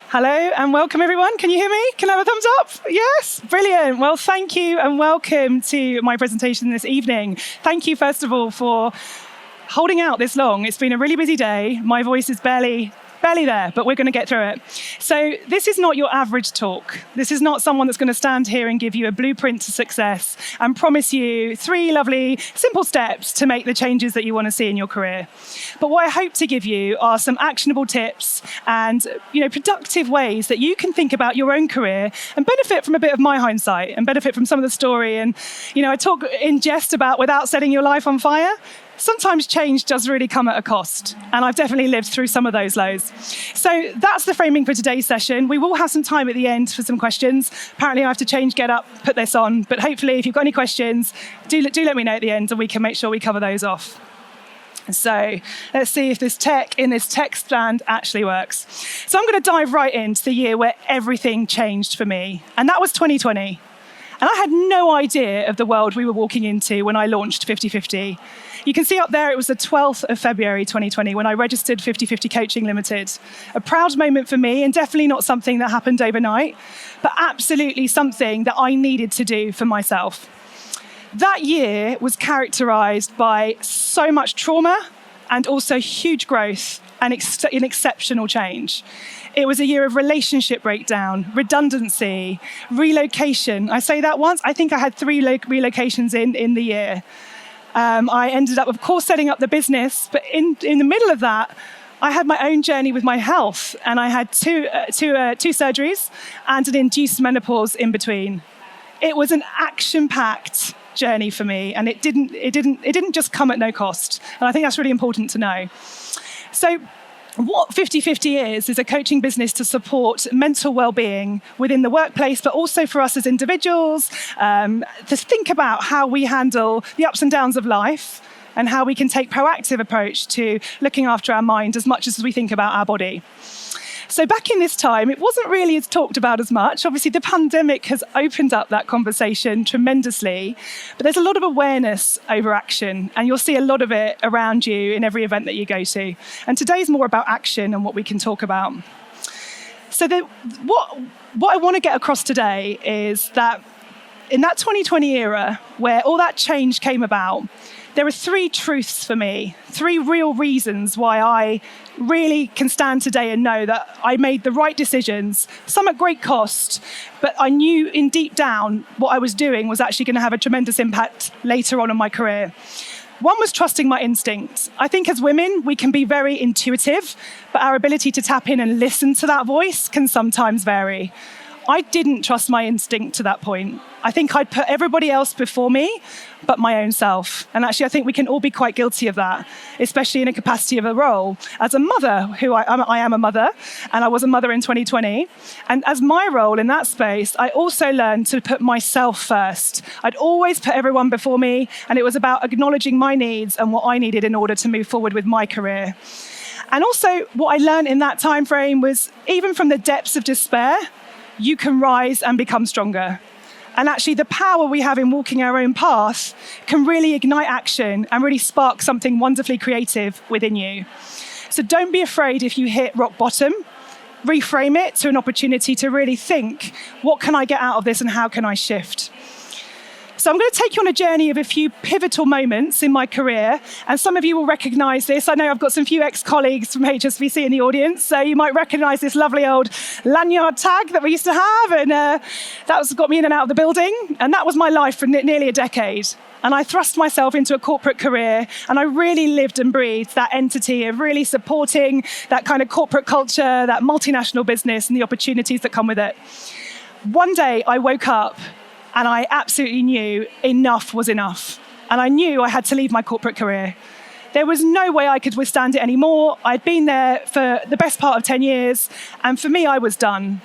Hello and welcome everyone. Can you hear me? Can I have a thumbs up? Yes, brilliant. Well, thank you and welcome to my presentation this evening. Thank you first of all for holding out this long. It's been a really busy day. My voice is barely there, but we're going to get through it. So this is not your average talk. This is not someone that's going to stand here and give you a blueprint to success and promise you 3 lovely, simple steps to make the changes that you want to see in your career. But what I hope to give you are some actionable tips and productive ways that you can think about your own career and benefit from a bit of my hindsight and benefit from some of the story. And I talk in jest about without setting your life on fire. Sometimes change does really come at a cost, and I've definitely lived through some of those lows. So that's the framing for today's session. We will have some time at the end for some questions. Apparently I have to change, get up, put this on, but hopefully if you've got any questions, do let me know at the end and we can make sure we cover those off. So let's see if this tech in this text stand actually works. So I'm going to dive right into the year where everything changed for me, and that was 2020. And I had no idea of the world we were walking into when I launched 50/50. You can see up there, it was the 12th of February 2020 when I registered 50/50 Coaching Limited. A proud moment for me and definitely not something that happened overnight, but absolutely something that I needed to do for myself. That year was characterized by so much trauma and also huge growth and exceptional change. It was a year of relationship breakdown, redundancy, relocation. I say that once. I think I had 3 relocations in the year. I ended up, of course, setting up the business, but in the middle of that, I had my own journey with my health, and I had two surgeries and an induced menopause in between. It was an action-packed journey for me, and it didn't just come at no cost. And I think that's really important to know. So what 50/50 is a coaching business to support mental well-being within the workplace, but also for us as individuals, to think about how we handle the ups and downs of life and how we can take proactive approach to looking after our mind as much as we think about our body. So back in this time, it wasn't really talked about as much. Obviously, the pandemic has opened up that conversation tremendously, but there's a lot of awareness over action, and you'll see a lot of it around you in every event that you go to. And today's more about action and what we can talk about. So what I want to get across today is that in that 2020 era, where all that change came about, there are 3 truths for me, 3 real reasons why I really can stand today and know that I made the right decisions, some at great cost, but I knew in deep down what I was doing was actually going to have a tremendous impact later on in my career. One was trusting my instincts. I think as women, we can be very intuitive, but our ability to tap in and listen to that voice can sometimes vary. I didn't trust my instinct to that point. I think I'd put everybody else before me, but my own self. And actually, I think we can all be quite guilty of that, especially in a capacity of a role. As a mother, I am a mother, and I was a mother in 2020. And as my role in that space, I also learned to put myself first. I'd always put everyone before me, and it was about acknowledging my needs and what I needed in order to move forward with my career. And also, what I learned in that time frame was, even from the depths of despair, you can rise and become stronger. And actually the power we have in walking our own path can really ignite action and really spark something wonderfully creative within you. So don't be afraid if you hit rock bottom. Reframe it to an opportunity to really think, what can I get out of this and how can I shift? So I'm going to take you on a journey of a few pivotal moments in my career, and some of you will recognize this. I know I've got some few ex-colleagues from HSBC in the audience, so you might recognize this lovely old lanyard tag that we used to have, and that's got me in and out of the building, and that was my life for nearly a decade. And I thrust myself into a corporate career, and I really lived and breathed that entity of really supporting that kind of corporate culture, that multinational business, and the opportunities that come with it. One day I woke up and I absolutely knew enough was enough. And I knew I had to leave my corporate career. There was no way I could withstand it anymore. I'd been there for the best part of 10 years. And for me, I was done.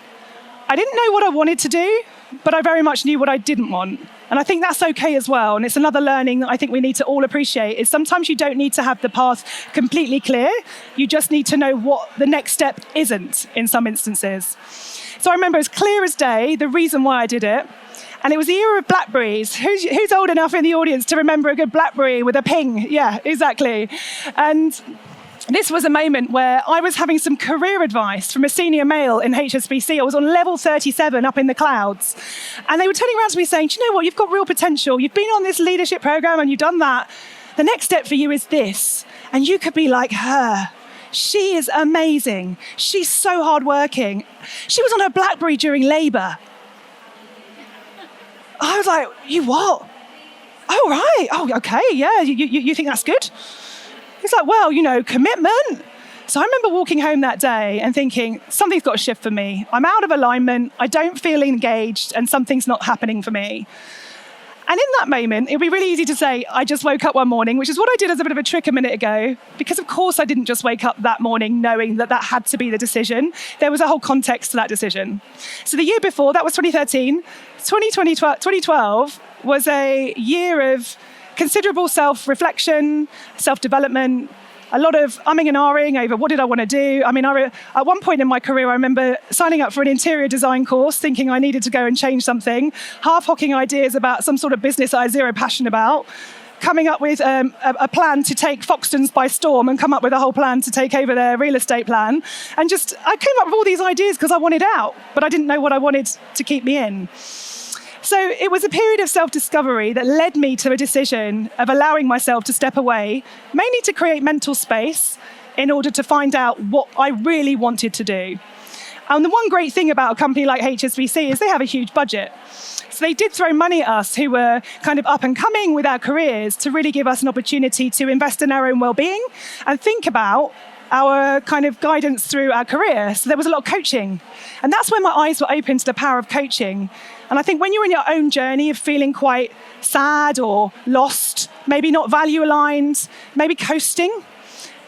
I didn't know what I wanted to do, but I very much knew what I didn't want. And I think that's okay as well. And it's another learning that I think we need to all appreciate is sometimes you don't need to have the path completely clear. You just need to know what the next step isn't in some instances. So I remember as clear as day the reason why I did it. And it was the era of Blackberries. Who's old enough in the audience to remember a good Blackberry with a ping? Yeah, exactly. And This was a moment where I was having some career advice from a senior male in HSBC. I was on level 37 up in the clouds. And they were turning around to me saying, do you know what? You've got real potential. You've been on this leadership program and you've done that. The next step for you is this. And you could be like her. She is amazing. She's so hardworking. She was on her BlackBerry during Labour. I was like, you what? Oh, right. Oh, okay. Yeah. You think that's good? He's like, well, commitment. So I remember walking home that day and thinking, something's got to shift for me. I'm out of alignment. I don't feel engaged and something's not happening for me. And in that moment, it'd be really easy to say, I just woke up one morning, which is what I did as a bit of a trick a minute ago, because of course I didn't just wake up that morning knowing that that had to be the decision. There was a whole context to that decision. So the year before, that was 2013, 2012 was a year of considerable self-reflection, self-development, a lot of umming and ahhing over what did I want to do. I mean, at one point in my career, I remember signing up for an interior design course, thinking I needed to go and change something, half-hocking ideas about some sort of business I had zero passion about, coming up with a plan to take Foxtons by storm and come up with a whole plan to take over their real estate plan. And I came up with all these ideas because I wanted out, but I didn't know what I wanted to keep me in. So it was a period of self-discovery that led me to a decision of allowing myself to step away, mainly to create mental space in order to find out what I really wanted to do. And the one great thing about a company like HSBC is they have a huge budget. So they did throw money at us who were kind of up and coming with our careers to really give us an opportunity to invest in our own well-being and think about our kind of guidance through our career. So there was a lot of coaching. And that's when my eyes were open to the power of coaching. And I think when you're in your own journey of feeling quite sad or lost, maybe not value aligned, maybe coasting,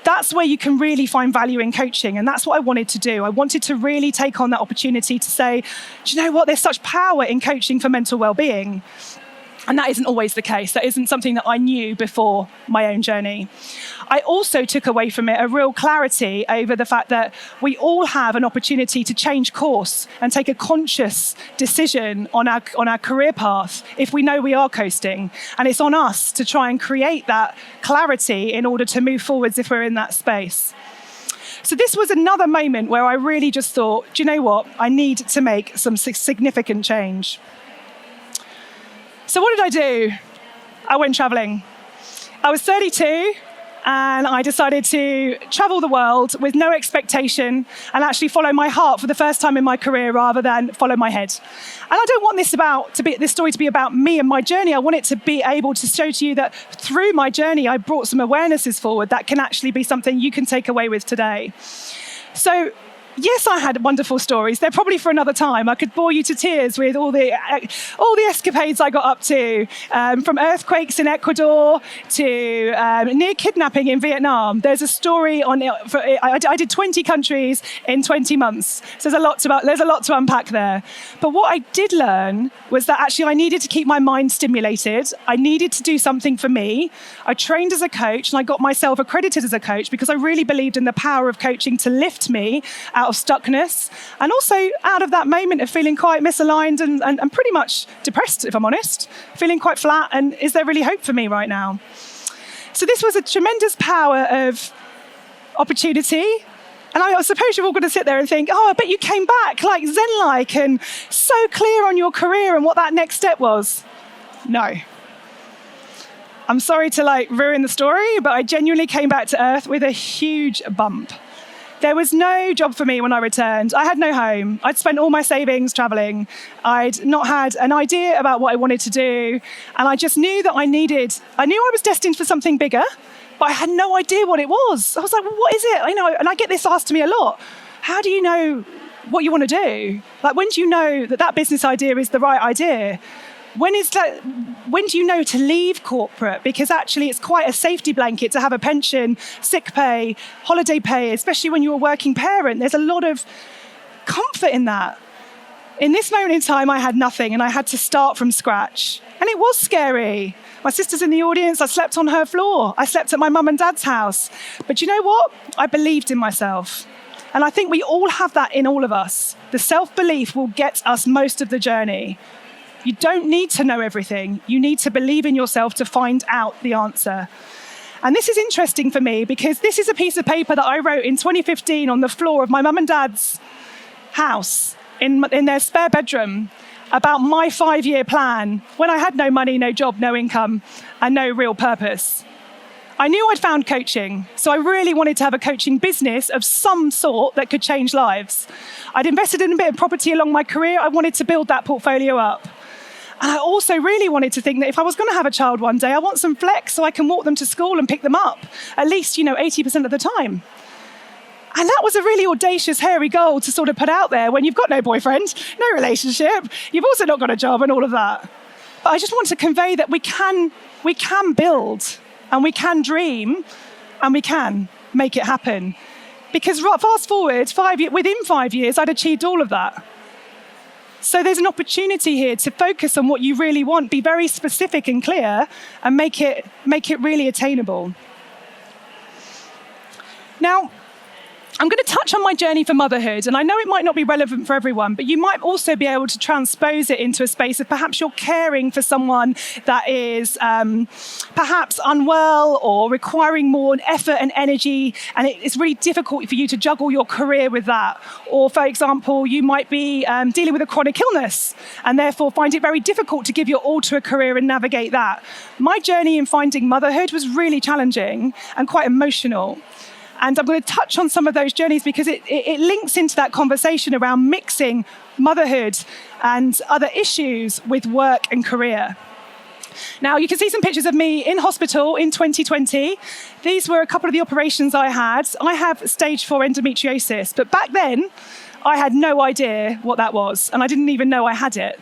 that's where you can really find value in coaching. And that's what I wanted to do. I wanted to really take on that opportunity to say, do you know what? There's such power in coaching for mental well-being. And that isn't always the case. That isn't something that I knew before my own journey. I also took away from it a real clarity over the fact that we all have an opportunity to change course and take a conscious decision on our career path if we know we are coasting. And it's on us to try and create that clarity in order to move forwards if we're in that space. So this was another moment where I really just thought, do you know what? I need to make some significant change. So what did I do? I went traveling. I was 32 and I decided to travel the world with no expectation and actually follow my heart for the first time in my career rather than follow my head. And I don't want this story to be about me and my journey. I want it to be able to show to you that through my journey, I brought some awarenesses forward that can actually be something you can take away with today. So yes, I had wonderful stories. They're probably for another time. I could bore you to tears with all the escapades I got up to, from earthquakes in Ecuador to near kidnapping in Vietnam. There's a story on it. I did 20 countries in 20 months. So there's a lot to unpack there. But what I did learn was that actually I needed to keep my mind stimulated. I needed to do something for me. I trained as a coach and I got myself accredited as a coach because I really believed in the power of coaching to lift me out of stuckness and also out of that moment of feeling quite misaligned and pretty much depressed, if I'm honest, feeling quite flat. And is there really hope for me right now? So this was a tremendous power of opportunity. And I suppose you're all going to sit there and think, oh, I bet you came back like Zen-like and so clear on your career and what that next step was. No. I'm sorry to ruin the story, but I genuinely came back to earth with a huge bump. There was no job for me when I returned. I had no home. I'd spent all my savings traveling. I'd not had an idea about what I wanted to do. And I just knew that I knew I was destined for something bigger, but I had no idea what it was. I was like, well, what is it? And I get this asked to me a lot. How do you know what you want to do? When do you know that business idea is the right idea? When do you know to leave corporate? Because actually it's quite a safety blanket to have a pension, sick pay, holiday pay, especially when you're a working parent. There's a lot of comfort in that. In this moment in time, I had nothing and I had to start from scratch. And it was scary. My sister's in the audience. I slept on her floor. I slept at my mum and dad's house. But you know what? I believed in myself. And I think we all have that in all of us. The self-belief will get us most of the journey. You don't need to know everything. You need to believe in yourself to find out the answer. And this is interesting for me because this is a piece of paper that I wrote in 2015 on the floor of my mum and dad's house in their spare bedroom about my 5-year plan when I had no money, no job, no income, and no real purpose. I knew I'd found coaching, so I really wanted to have a coaching business of some sort that could change lives. I'd invested in a bit of property along my career. I wanted to build that portfolio up. And I also really wanted to think that if I was going to have a child one day, I want some flex so I can walk them to school and pick them up, at least, 80% of the time. And that was a really audacious, hairy goal to sort of put out there when you've got no boyfriend, no relationship, you've also not got a job and all of that. But I just want to convey that we can build and we can dream and we can make it happen. Because fast forward, within 5 years, I'd achieved all of that. So there's an opportunity here to focus on what you really want, be very specific and clear, and make it really attainable. Now, I'm going to touch on my journey for motherhood, and I know it might not be relevant for everyone, but you might also be able to transpose it into a space of perhaps you're caring for someone that is perhaps unwell or requiring more effort and energy, and it's really difficult for you to juggle your career with that. Or, for example, you might be dealing with a chronic illness and therefore find it very difficult to give your all to a career and navigate that. My journey in finding motherhood was really challenging and quite emotional. And I'm going to touch on some of those journeys because it links into that conversation around mixing motherhood and other issues with work and career. Now, you can see some pictures of me in hospital in 2020. These were a couple of the operations I had. I have stage 4 endometriosis, but back then, I had no idea what that was, and I didn't even know I had it.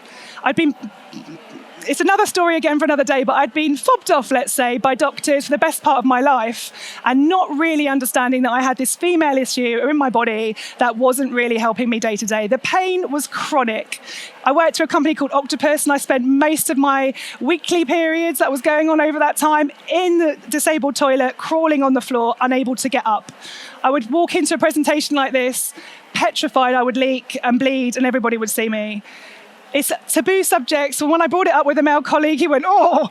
It's another story again for another day, but I'd been fobbed off, let's say, by doctors for the best part of my life and not really understanding that I had this female issue in my body that wasn't really helping me day to day. The pain was chronic. I worked for a company called Octopus, and I spent most of my weekly periods that was going on over that time in the disabled toilet, crawling on the floor, unable to get up. I would walk into a presentation like this, petrified I would leak and bleed, and everybody would see me. It's a taboo subject, so when I brought it up with a male colleague, he went, oh,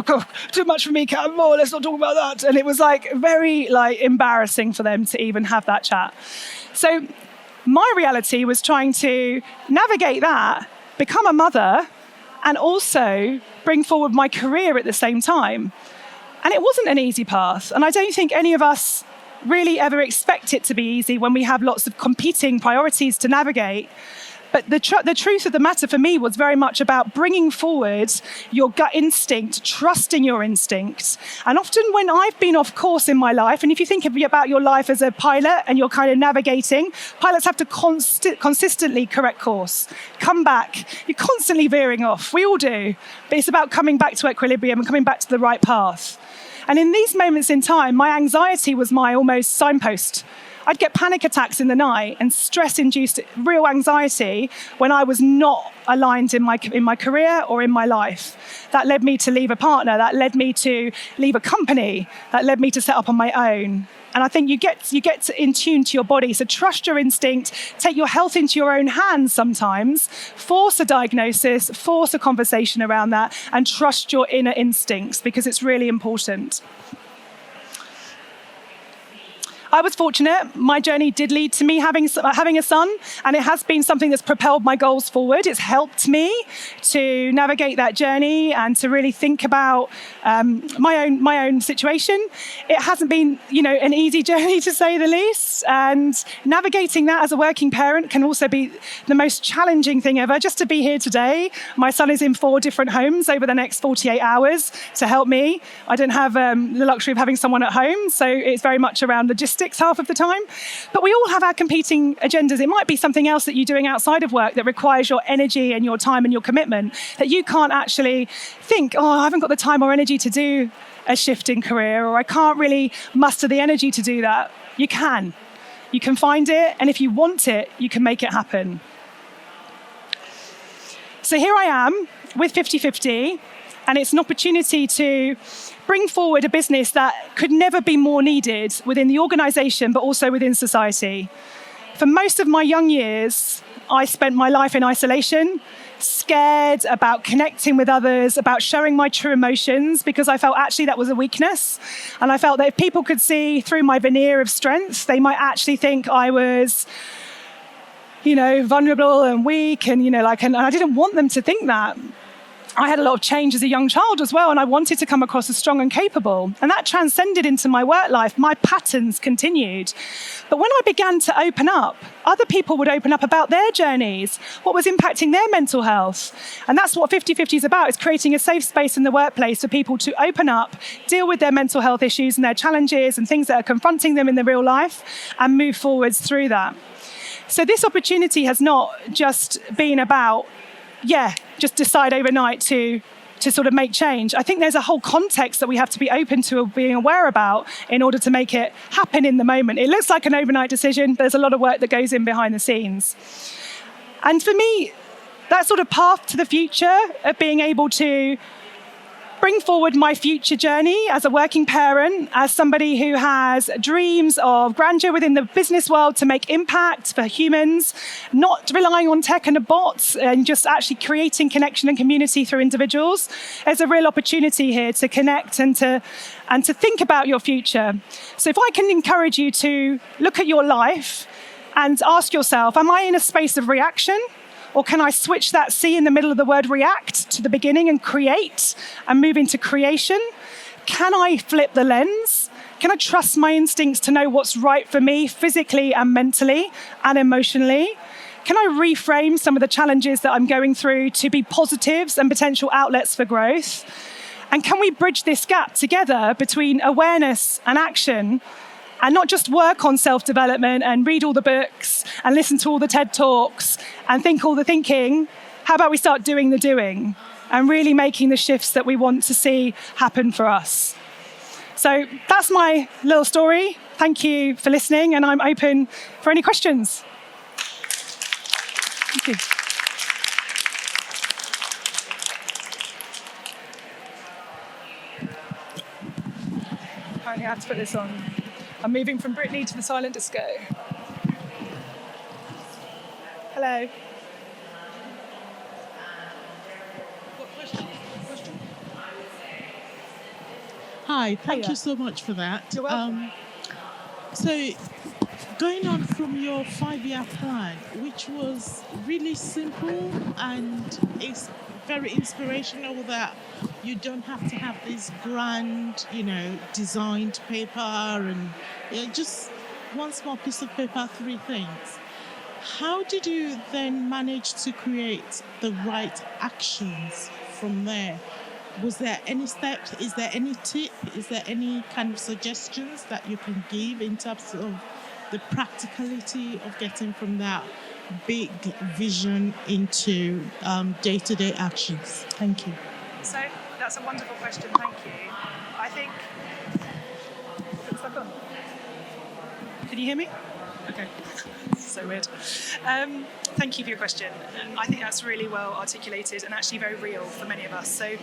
God, too much for me, Cam, let's not talk about that. And it was very embarrassing for them to even have that chat. So my reality was trying to navigate that, become a mother, and also bring forward my career at the same time. And it wasn't an easy path, and I don't think any of us really ever expect it to be easy when we have lots of competing priorities to navigate. But the truth of the matter for me was very much about bringing forward your gut instinct, trusting your instincts. And often when I've been off course in my life, and if you think about your life as a pilot and you're kind of navigating, pilots have to consistently correct course, come back. You're constantly veering off. We all do. But it's about coming back to equilibrium and coming back to the right path. And in these moments in time, my anxiety was my almost signpost. I'd get panic attacks in the night and stress-induced real anxiety when I was not aligned in my career or in my life. That led me to leave a partner. That led me to leave a company. That led me to set up on my own. And I think you get in tune to your body. So trust your instinct. Take your health into your own hands sometimes. Force a diagnosis. Force a conversation around that. And trust your inner instincts because it's really important. I was fortunate. My journey did lead to me having a son, and it has been something that's propelled my goals forward. It's helped me to navigate that journey and to really think about my own situation. It hasn't been, an easy journey to say the least, and navigating that as a working parent can also be the most challenging thing ever. Just to be here today, my son is in 4 different homes over the next 48 hours to help me. I don't have the luxury of having someone at home, so it's very much around logistics half of the time. But we all have our competing agendas. It might be something else that you're doing outside of work that requires your energy and your time and your commitment that you can't actually think, I haven't got the time or energy to do a shift in career, or I can't really muster the energy to do that. You can. You can find it, and if you want it, you can make it happen. So here I am with 50/50, and it's an opportunity to bring forward a business that could never be more needed within the organisation, but also within society. For most of my young years, I spent my life in isolation, scared about connecting with others, about showing my true emotions, because I felt actually that was a weakness. And I felt that if people could see through my veneer of strength, they might actually think I was, vulnerable and weak, and I didn't want them to think that. I had a lot of change as a young child as well, and I wanted to come across as strong and capable. And that transcended into my work life. My patterns continued. But when I began to open up, other people would open up about their journeys, what was impacting their mental health. And that's what 50/50 is about, is creating a safe space in the workplace for people to open up, deal with their mental health issues and their challenges and things that are confronting them in their real life, and move forwards through that. So this opportunity has not just been about, just decide overnight to sort of make change. I think there's a whole context that we have to be open to being aware about in order to make it happen in the moment. It looks like an overnight decision. There's a lot of work that goes in behind the scenes. And for me, that sort of path to the future of being able to bring forward my future journey as a working parent, as somebody who has dreams of grandeur within the business world to make impact for humans, not relying on tech and bots, and just actually creating connection and community through individuals. There's a real opportunity here to connect and to think about your future. So if I can encourage you to look at your life and ask yourself, am I in a space of reaction? Or can I switch that C in the middle of the word react to the beginning and create and move into creation? Can I flip the lens? Can I trust my instincts to know what's right for me physically and mentally and emotionally? Can I reframe some of the challenges that I'm going through to be positives and potential outlets for growth? And can we bridge this gap together between awareness and action, and not just work on self-development and read all the books and listen to all the TED Talks and think all the thinking? How about we start doing the doing and really making the shifts that we want to see happen for us? So that's my little story. Thank you for listening, and I'm open for any questions. Thank you. Apparently I have to put this on. I'm moving from Britney to the silent disco. Hello. What question? Hi, thank you so much for that. You're welcome. So, going on from your 5-year plan, which was really simple and it's very inspirational, that you don't have to have this grand, designed paper and just one small piece of paper, 3 things. How did you then manage to create the right actions from there? Was there any steps? Is there any tip? Is there any kind of suggestions that you can give in terms of the practicality of getting from that big vision into day-to-day actions? Thank you. So that's a wonderful question. Thank you. I think. Can you hear me? Okay. So weird. Thank you for your question. I think that's really well articulated and actually very real for many of us. So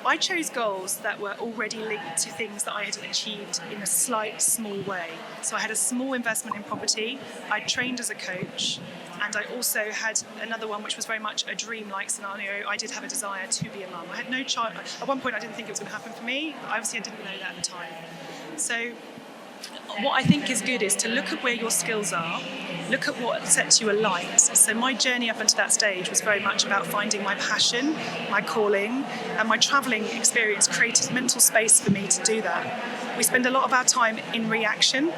I chose goals that were already linked to things that I had achieved in a slight, small way. So I had a small investment in property. I trained as a coach. And I also had another one which was very much a dream-like scenario. I did have a desire to be a mum. I had no child. At one point I didn't think it was going to happen for me. Obviously I didn't know that at the time. So what I think is good is to look at where your skills are, look at what sets you alight. So my journey up until that stage was very much about finding my passion, my calling, and my travelling experience created mental space for me to do that. We spend a lot of our time in reaction,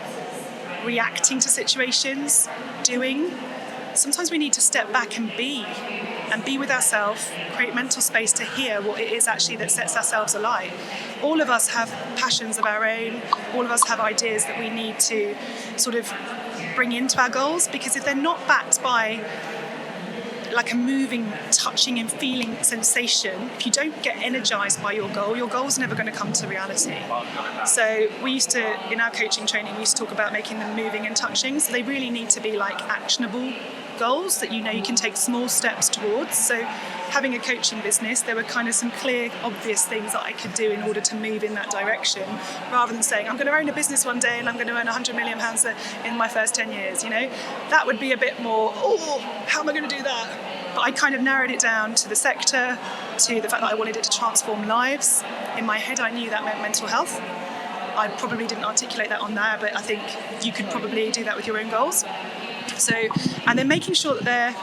reacting to situations, doing. Sometimes we need to step back and be with ourselves, create mental space to hear what it is actually that sets ourselves alight. All of us have passions of our own. All of us have ideas that we need to sort of bring into our goals, because if they're not backed by like a moving, touching and feeling sensation, if you don't get energized by your goal's never going to come to reality. So we used to, in our coaching training, we used to talk about making them moving and touching. So they really need to be like actionable goals that you can take small steps towards. So having a coaching business, there were kind of some clear, obvious things that I could do in order to move in that direction, rather than saying, I'm going to own a business one day and I'm going to earn £100 million in my first 10 years, That would be a bit more, how am I going to do that? But I kind of narrowed it down to the sector, to the fact that I wanted it to transform lives. In my head, I knew that meant mental health. I probably didn't articulate that on there, but I think you could probably do that with your own goals. So, and then making sure that they're,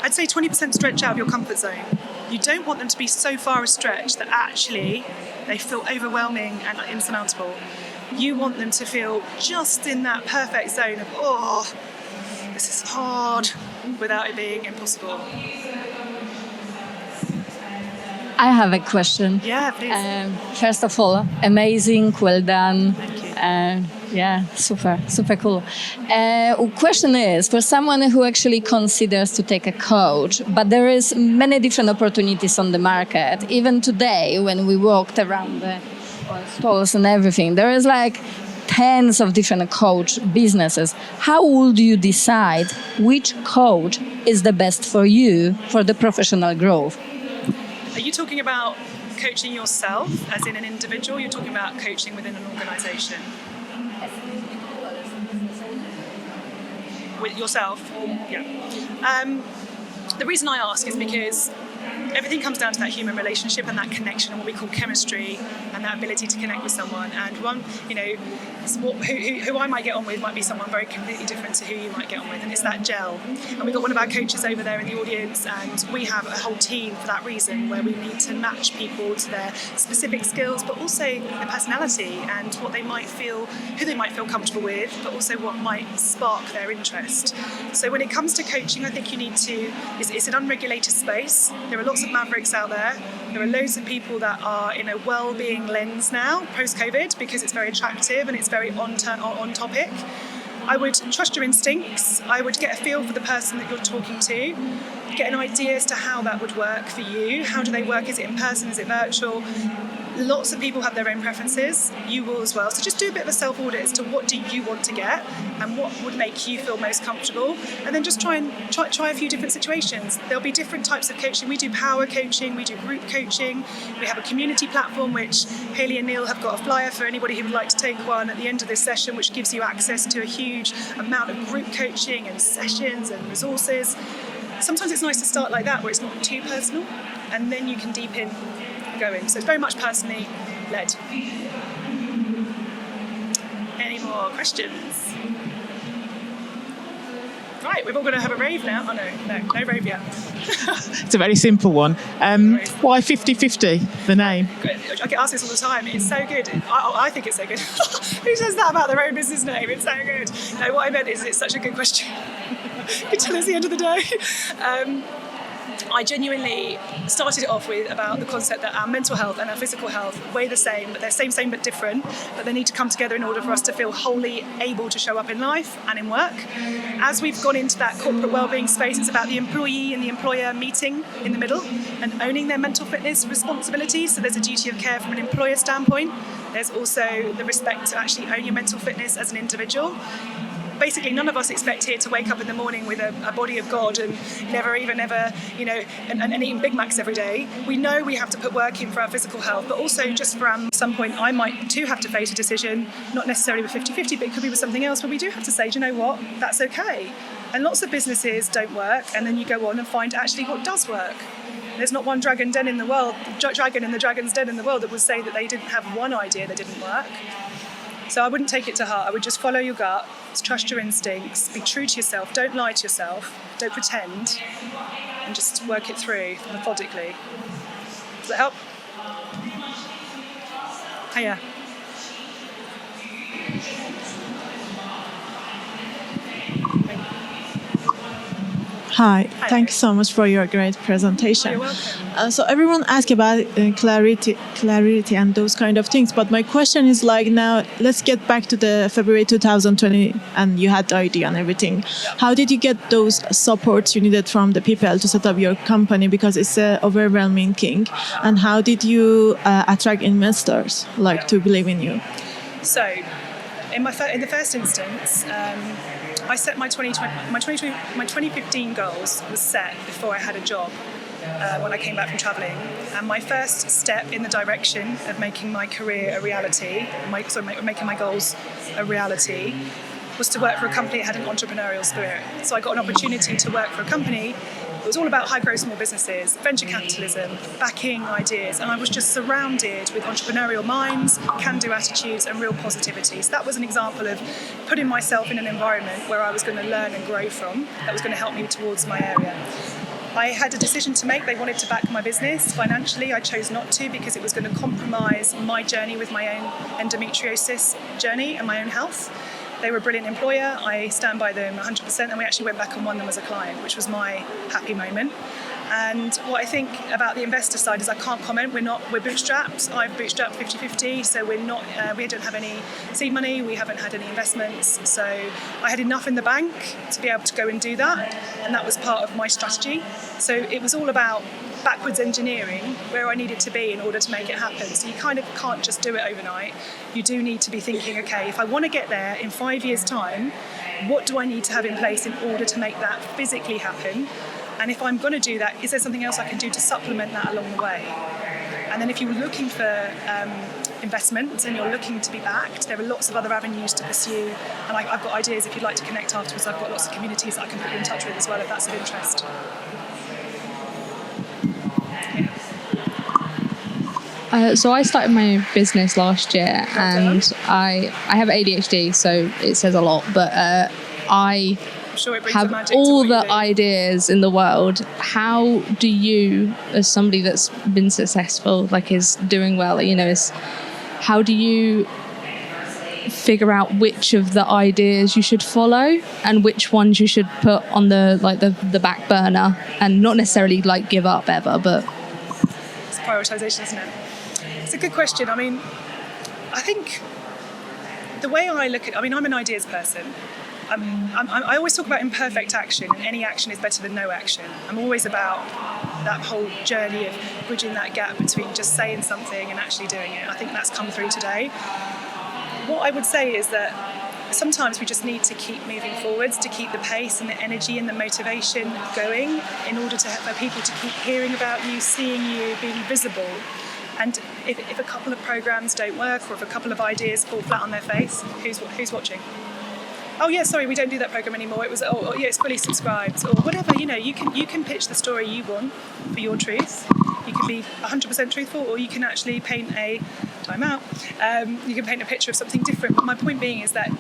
I'd say 20% stretch out of your comfort zone. You don't want them to be so far a stretch that actually they feel overwhelming and insurmountable. You want them to feel just in that perfect zone of, oh, this is hard, without it being impossible. I have a question. Yeah, please. First of all, amazing, well done. Thank you. Yeah, super cool. Question is, for someone who actually considers to take a coach, but there is many different opportunities on the market. Even today, when we walked around the stalls and everything, there is like tens of different coach businesses. How would you decide which coach is the best for you for the professional growth? Are you talking about coaching yourself as in an individual? You're talking about coaching within an organisation? With yourself? Yeah. The reason I ask is because everything comes down to that human relationship and that connection and what we call chemistry and that ability to connect with someone. And one, who I might get on with might be someone very completely different to who you might get on with, and it's that gel. And we've got one of our coaches over there in the audience, and we have a whole team for that reason, where we need to match people to their specific skills, but also their personality and what they might feel, who they might feel comfortable with, but also what might spark their interest. So when it comes to coaching, I think you need to, it's an unregulated space. There are lots of mavericks out there. There are loads of people that are in a well-being lens now, post-COVID, because it's very attractive and it's very on topic. I would trust your instincts. I would get a feel for the person that you're talking to, get an idea as to how that would work for you. How do they work? Is it in person? Is it virtual? Lots of people have their own preferences. You will as well. So just do a bit of a self-audit as to what do you want to get and what would make you feel most comfortable. And then just try a few different situations. There'll be different types of coaching. We do power coaching. We do group coaching. We have a community platform, which Hayley and Neil have got a flyer for anybody who would like to take one at the end of this session, which gives you access to a huge amount of group coaching and sessions and resources. Sometimes it's nice to start like that, where it's not too personal, and then you can deepen going. So it's very much personally led. Any more questions? Right, we've all got to have a rave now. Oh no rave yet. It's a very simple one. Why 50-50, the name? I get asked this all the time. It's so good. I think it's so good. Who says that about their own business name? It's so good. No, what I meant is it's such a good question. You can tell it's the end of the day. I genuinely started it off with about the concept that our mental health and our physical health weigh the same, but they're same but different, but they need to come together in order for us to feel wholly able to show up in life and in work. As we've gone into that corporate wellbeing space, it's about the employee and the employer meeting in the middle and owning their mental fitness responsibilities. So there's a duty of care from an employer standpoint. There's also the respect to actually own your mental fitness as an individual. Basically, none of us expect here to wake up in the morning with a body of God and never, and eating Big Macs every day. We know we have to put work in for our physical health, but also just from some point, I might too have to face a decision, not necessarily with 50-50, but it could be with something else, where we do have to say, do you know what, that's okay. And lots of businesses don't work, and then you go on and find actually what does work. There's not one dragon in the world, dragon in the dragon's den in the world that would say that they didn't have one idea that didn't work. So I wouldn't take it to heart. I would just follow your gut, trust your instincts, be true to yourself, don't lie to yourself, don't pretend, and just work it through methodically. Does that help? Hiya. Hi, thank you so much for your great presentation. You're welcome. So everyone asks about clarity and those kind of things, but my question is like, now let's get back to the February 2020, and you had the idea and everything. How did you get those supports you needed from the people to set up your company, because it's an overwhelming thing, and how did you attract investors to believe in you? So, in the first instance, I set my 2015 goals was set before I had a job when I came back from travelling. And my first step in the direction of making my career a reality, making my goals a reality, was to work for a company that had an entrepreneurial spirit. So I got an opportunity to work for a company It was all about high growth small businesses, venture capitalism, backing ideas, and I was just surrounded with entrepreneurial minds, can-do attitudes, and real positivity. So that was an example of putting myself in an environment where I was going to learn and grow from, that was going to help me towards my area. I had a decision to make. They wanted to back my business financially. I chose not to because it was going to compromise my journey with my own endometriosis journey and my own health. They were a brilliant employer. I stand by them 100%, and we actually went back and won them as a client, which was my happy moment. And what I think about the investor side is I can't comment. We're bootstrapped. I've bootstrapped 50-50, so we don't have any seed money. We haven't had any investments. So I had enough in the bank to be able to go and do that, and that was part of my strategy. So it was all about backwards engineering where I needed to be in order to make it happen. So you kind of can't just do it overnight. You do need to be thinking, okay, if I want to get there in 5 years' time, what do I need to have in place in order to make that physically happen? And if I'm going to do that, is there something else I can do to supplement that along the way? And then if you're looking for investments and you're looking to be backed, there are lots of other avenues to pursue. And I've got ideas if you'd like to connect afterwards. I've got lots of communities that I can put you in touch with as well if that's of interest. So I started my business last year, and I have ADHD, so it says a lot, but I have all the ideas in the world. How do you, as somebody that's been successful, like is doing well, how do you figure out which of the ideas you should follow and which ones you should put on the back burner and not necessarily like give up ever, but it's prioritization, isn't it? It's a good question. I mean, I think the way I look at I'm an ideas person. I always talk about imperfect action, and any action is better than no action. I'm always about that whole journey of bridging that gap between just saying something and actually doing it. I think that's come through today. What I would say is that sometimes we just need to keep moving forwards, to keep the pace and the energy and the motivation going in order for people to keep hearing about you, seeing you, being visible. And if a couple of programs don't work, or if a couple of ideas fall flat on their face, who's watching? Oh yeah, sorry, we don't do that program anymore. It was it's fully subscribed, or whatever. You can pitch the story you want for your truth. You can be 100% truthful, or you can actually paint a you can paint a picture of something different. But my point being is that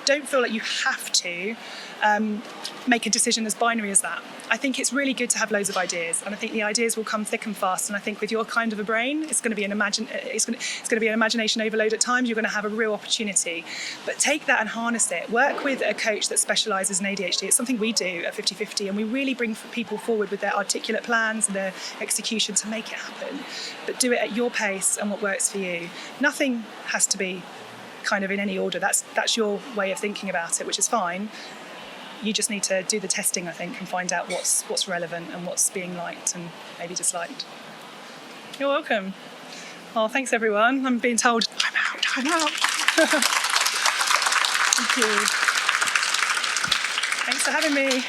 don't feel like you have to make a decision as binary as that. I think it's really good to have loads of ideas, and I think the ideas will come thick and fast. And I think with your kind of a brain, it's going to be an imagination overload at times. You're going to have a real opportunity, but take that and harness it. Work with a coach that specialises in ADHD. It's something we do at 50-50, and we really bring people forward with their articulate plans and their execution to make it happen. But do it at your pace and what works for you. Nothing has to be kind of in any order. That's your way of thinking about it, which is fine. You just need to do the testing, I think, and find out what's relevant and what's being liked and maybe disliked. You're welcome. Well, thanks everyone. I'm being told I'm out. Thank you. Thanks for having me.